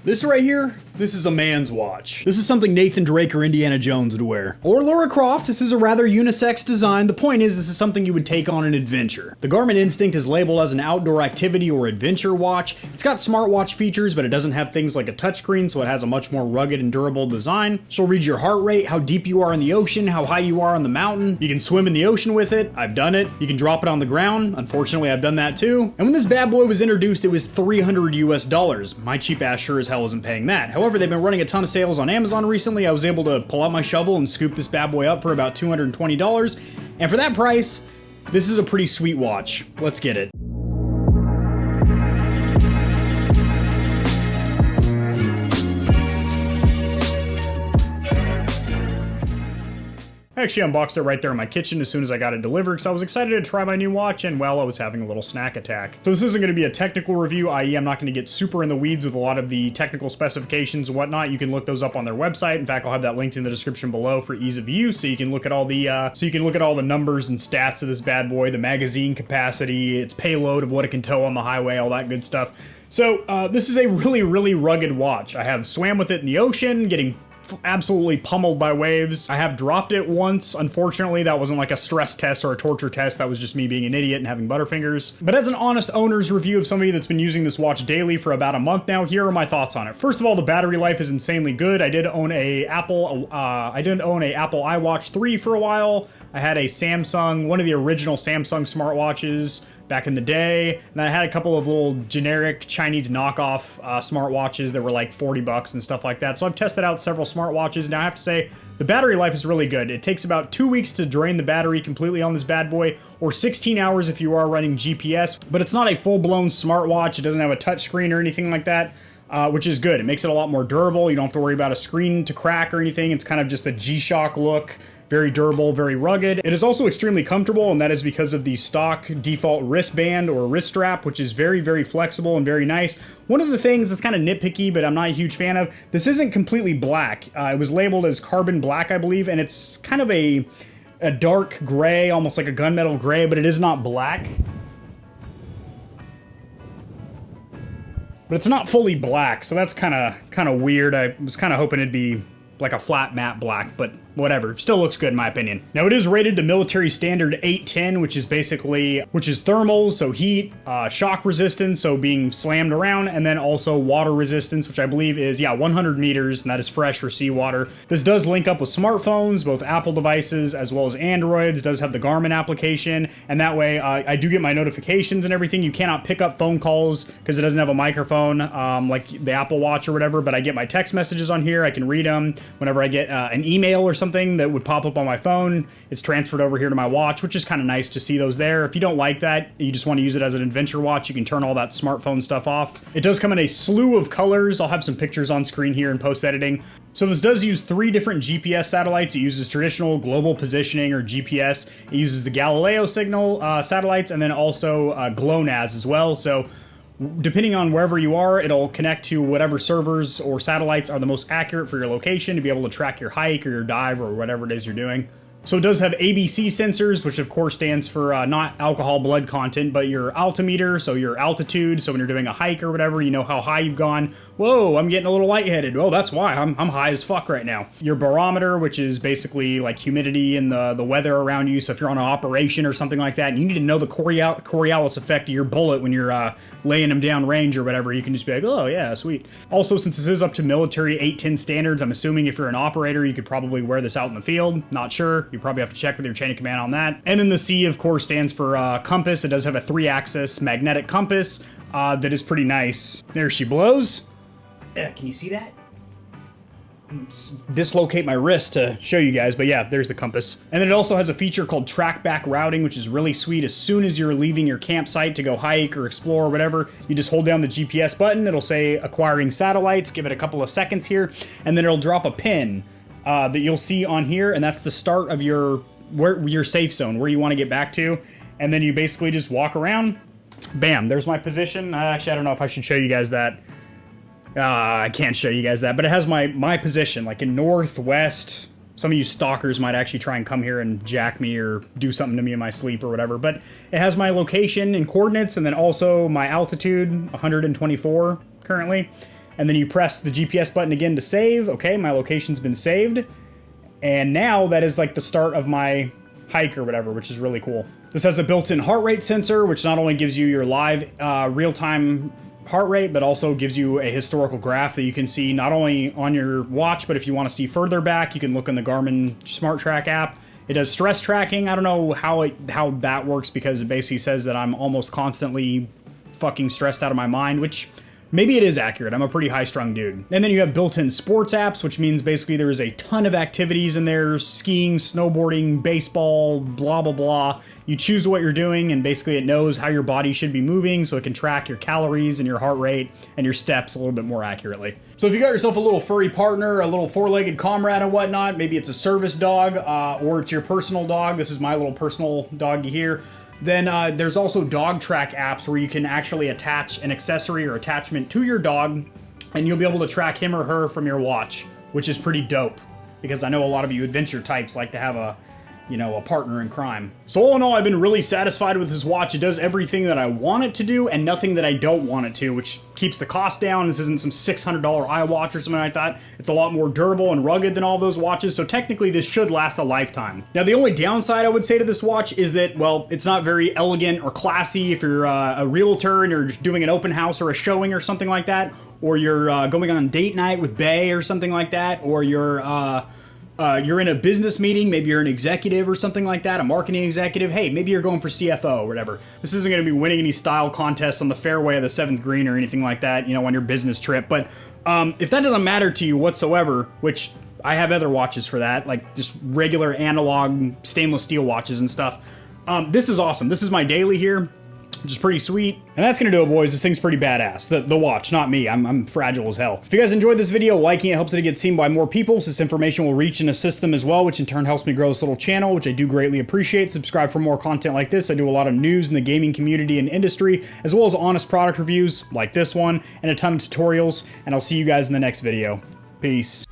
This right here, this is a man's watch. This is something Nathan Drake or Indiana Jones would wear. Or Lara Croft. This is a rather unisex design. The point is, this is something you would take on an adventure. The Garmin Instinct is labeled as an outdoor activity or adventure watch. It's got smartwatch features, but it doesn't have things like a touchscreen, so it has a much more rugged and durable design. She'll read your heart rate, how deep you are in the ocean, how high you are on the mountain. You can swim in the ocean with it. I've done it. You can drop it on the ground. Unfortunately, I've done that too. And when this bad boy was introduced, it was $300 US. My cheap ass sure as hell isn't paying that. However, they've been running a ton of sales on Amazon recently. I was able to pull out my shovel and scoop this bad boy up for about $220. And for that price, this is a pretty sweet watch. Let's get it. I actually unboxed it right there in my kitchen as soon as I got it delivered because I was excited to try my new watch, and well, I was having a little snack attack. So this isn't going to be a technical review, i.e. I'm not going to get super in the weeds with a lot of the technical specifications and whatnot. You can look those up on their website. In fact, I'll have that linked in the description below for ease of use, so you can look at all the numbers and stats of this bad boy, the magazine capacity, its payload of what it can tow on the highway, all that good stuff. So this is a really, really rugged watch. I have swam with it in the ocean, getting absolutely pummeled by waves. I have dropped it once. Unfortunately, that wasn't like a stress test or a torture test. That was just me being an idiot and having butterfingers. But as an honest owner's review of somebody that's been using this watch daily for about a month now, here are my thoughts on it. First of all, the battery life is insanely good. I did own a Apple iWatch 3 for a while. I had a Samsung, one of the original Samsung smartwatches back in the day. And I had a couple of little generic Chinese knockoff smartwatches that were like $40 and stuff like that. So I've tested out several smartwatches. Now I have to say, the battery life is really good. It takes about 2 weeks to drain the battery completely on this bad boy, or 16 hours if you are running GPS. But it's not a full-blown smartwatch. It doesn't have a touch screen or anything like that. Which is good. It makes it a lot more durable. You don't have to worry about a screen to crack or anything. It's kind of just a G-Shock look. Very durable, very rugged. It is also extremely comfortable, and that is because of the stock default wristband or wrist strap, which is very, very flexible and very nice. One of the things that's kind of nitpicky, but I'm not a huge fan of, this isn't completely black. It was labeled as carbon black, I believe, and it's kind of a dark gray, almost like a gunmetal gray, but it is not black. But it's not fully black, so that's kind of weird. I was kind of hoping it'd be like a flat matte black, but whatever. Still looks good in my opinion. Now it is rated to military standard 810, which is thermals, so heat, shock resistance, so being slammed around, and then also water resistance, which I believe is, 100 meters, and that is fresh or seawater. This does link up with smartphones, both Apple devices as well as Androids. Does have the Garmin application, and that way I do get my notifications and everything. You cannot pick up phone calls because it doesn't have a microphone like the Apple Watch or whatever, but I get my text messages on here. I can read them. Whenever I get an email or something that would pop up on my phone, it's transferred over here to my watch, which is kind of nice to see those there. If you don't like that, you just want to use it as an adventure watch, you can turn all that smartphone stuff off. It does come in a slew of colors. I'll have some pictures on screen here in post-editing. So this does use 3 different GPS satellites. It uses traditional global positioning or GPS. It uses the Galileo signal satellites, and then also GLONASS as well. So depending on wherever you are, it'll connect to whatever servers or satellites are the most accurate for your location to be able to track your hike or your dive or whatever it is you're doing. So it does have ABC sensors, which of course stands for not alcohol blood content, but your altimeter, so your altitude. So when you're doing a hike or whatever, you know how high you've gone. Whoa, I'm getting a little lightheaded. Oh, that's why I'm high as fuck right now. Your barometer, which is basically like humidity and the weather around you. So if you're on an operation or something like that, and you need to know the Coriolis effect of your bullet when you're laying them down range or whatever, you can just be like, oh yeah, sweet. Also, since this is up to military 810 standards, I'm assuming if you're an operator, you could probably wear this out in the field. Not sure. You probably have to check with your chain of command on that. And then the C, of course, stands for compass. It does have a 3-axis magnetic compass that is pretty nice. There she blows. Can you see that? Dislocate my wrist to show you guys, but yeah, there's the compass. And then it also has a feature called track back routing, which is really sweet. As soon as you're leaving your campsite to go hike or explore or whatever, you just hold down the GPS button. It'll say acquiring satellites. Give it a couple of seconds here, and then it'll drop a pin that you'll see on here, and that's the start of your safe zone, where you want to get back to. And then you basically just walk around. Bam, there's my position. Actually, I don't know if I should show you guys that. I can't show you guys that, but it has my position, like in northwest. Some of you stalkers might actually try and come here and jack me or do something to me in my sleep or whatever, but it has my location and coordinates, and then also my altitude, 124 currently. and then you press the GPS button again to save. Okay, my location's been saved. And now that is like the start of my hike or whatever, which is really cool. This has a built-in heart rate sensor, which not only gives you your live real-time heart rate, but also gives you a historical graph that you can see not only on your watch, but if you want to see further back, you can look in the Garmin Smart Track app. It does stress tracking. I don't know how that works, because it basically says that I'm almost constantly fucking stressed out of my mind, which maybe it is accurate. I'm a pretty high-strung dude. And then you have built-in sports apps, which means basically there is a ton of activities in there: skiing, snowboarding, baseball, blah, blah, blah. You choose what you're doing, and basically it knows how your body should be moving, so it can track your calories and your heart rate and your steps a little bit more accurately. So if you got yourself a little furry partner, a little four-legged comrade and whatnot, maybe it's a service dog, or it's your personal dog. This is my little personal doggy here. Then there's also dog track apps where you can actually attach an accessory or attachment to your dog, and you'll be able to track him or her from your watch, which is pretty dope, because I know a lot of you adventure types like to have a partner in crime. So all in all, I've been really satisfied with this watch. It does everything that I want it to do and nothing that I don't want it to, which keeps the cost down. This isn't some $600 iWatch or something like that. It's a lot more durable and rugged than all those watches, so technically this should last a lifetime. Now, the only downside I would say to this watch is that, well, it's not very elegant or classy if you're a realtor and you're doing an open house or a showing or something like that, or you're going on date night with Bae or something like that, or you're in a business meeting, maybe you're an executive or something like that, a marketing executive. Hey, maybe you're going for CFO or whatever. This isn't going to be winning any style contests on the fairway of the 7th green or anything like that, on your business trip. But if that doesn't matter to you whatsoever, which I have other watches for that, like just regular analog stainless steel watches and stuff, this is awesome. This is my daily here, which is pretty sweet. And that's gonna do it, boys. This thing's pretty badass. The watch, not me. I'm fragile as hell. If you guys enjoyed this video, liking it helps it to get seen by more people, so this information will reach and assist them as well, which in turn helps me grow this little channel, which I do greatly appreciate. Subscribe for more content like this. I do a lot of news in the gaming community and industry, as well as honest product reviews like this one, and a ton of tutorials, and I'll see you guys in the next video. Peace.